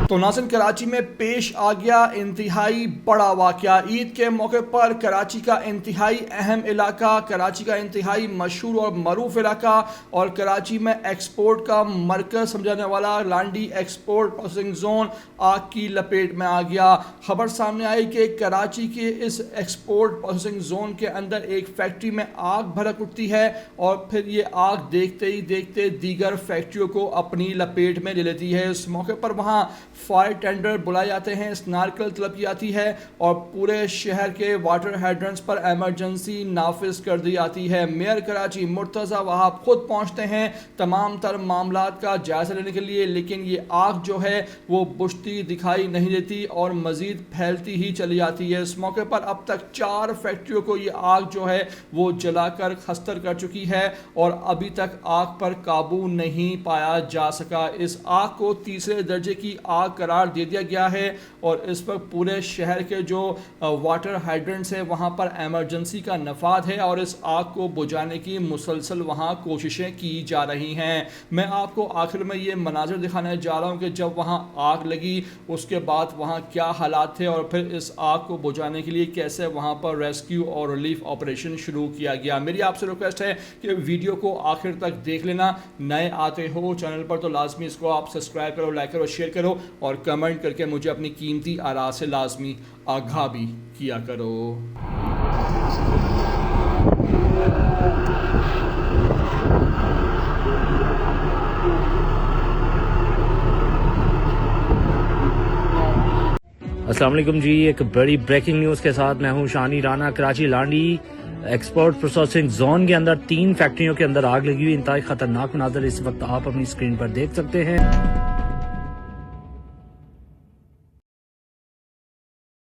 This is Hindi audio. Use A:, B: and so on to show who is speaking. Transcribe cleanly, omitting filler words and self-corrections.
A: तो नाज़रीन, कराची में पेश आ गया इंतहाई बड़ा वाक़या। ईद के मौके पर कराची का इंतहाई अहम इलाका, कराची का इंतहाई मशहूर और मरूफ इलाका और कराची में एक्सपोर्ट का मरकज़ समझाने वाला लांडी एक्सपोर्ट प्रोसेसिंग जोन आग की लपेट में आ गया। खबर सामने आई कि कराची के इस एक्सपोर्ट प्रोसेसिंग जोन के अंदर एक फैक्ट्री में आग भड़क उठती है और फिर ये आग देखते ही देखते दीगर फैक्ट्रियों को अपनी लपेट में ले लेती है। इस मौके पर वहाँ फायर टेंडर बुलाए जाते हैं, स्नार्कल तलब की जाती है और पूरे शहर के वाटर हाइड्रेंट्स पर एमरजेंसी नाफिज कर दी जाती है। मेयर कराची मुर्तज़ा वहाब खुद पहुंचते हैं तमाम तर मामलात का जायजा लेने के लिए, लेकिन ये आग जो है वो बुझती दिखाई नहीं देती और मज़ीद फैलती ही चली जाती है। इस मौके पर अब तक 4 फैक्ट्रियों को ये आग जो है वो जलाकर खस्तर कर चुकी है और अभी तक आग पर काबू नहीं पाया जा सका। इस आग को तीसरे दर्जे की आग करार दे दिया गया है और इस वक्त पूरे शहर के जो वाटर हाइड्रेंट्स हैं वहाँ पर एमरजेंसी का नफाद है और इस आग को बुझाने की मुसलसल वहाँ कोशिशें की जा रही हैं। मैं आपको आखिर में ये मनाजर दिखाने जा रहा हूँ कि जब वहाँ आग लगी उसके बाद वहाँ क्या हालात थे और फिर इस आग को बुझाने के लिए कैसे वहाँ पर रेस्क्यू और रिलीफ ऑपरेशन शुरू किया गया। मेरी आपसे रिक्वेस्ट है कि वीडियो को आखिर तक देख लेना। नए आते हो चैनल पर तो लाजमी इसको आप सब्सक्राइब करो, लाइक करो, शेयर करो और कमेंट करके मुझे अपनी कीमती आरा से लाजमी आगाह भी किया करो।
B: अस्सलाम वालेकुम जी, एक बड़ी ब्रेकिंग न्यूज़ के साथ मैं हूं Shani Rana. Karachi Landhi export processing zone के अंदर 3 फैक्ट्रियों के अंदर आग लगी हुई। इंतहाई खतरनाक मनाज़र इस वक्त आप अपनी स्क्रीन पर देख सकते हैं।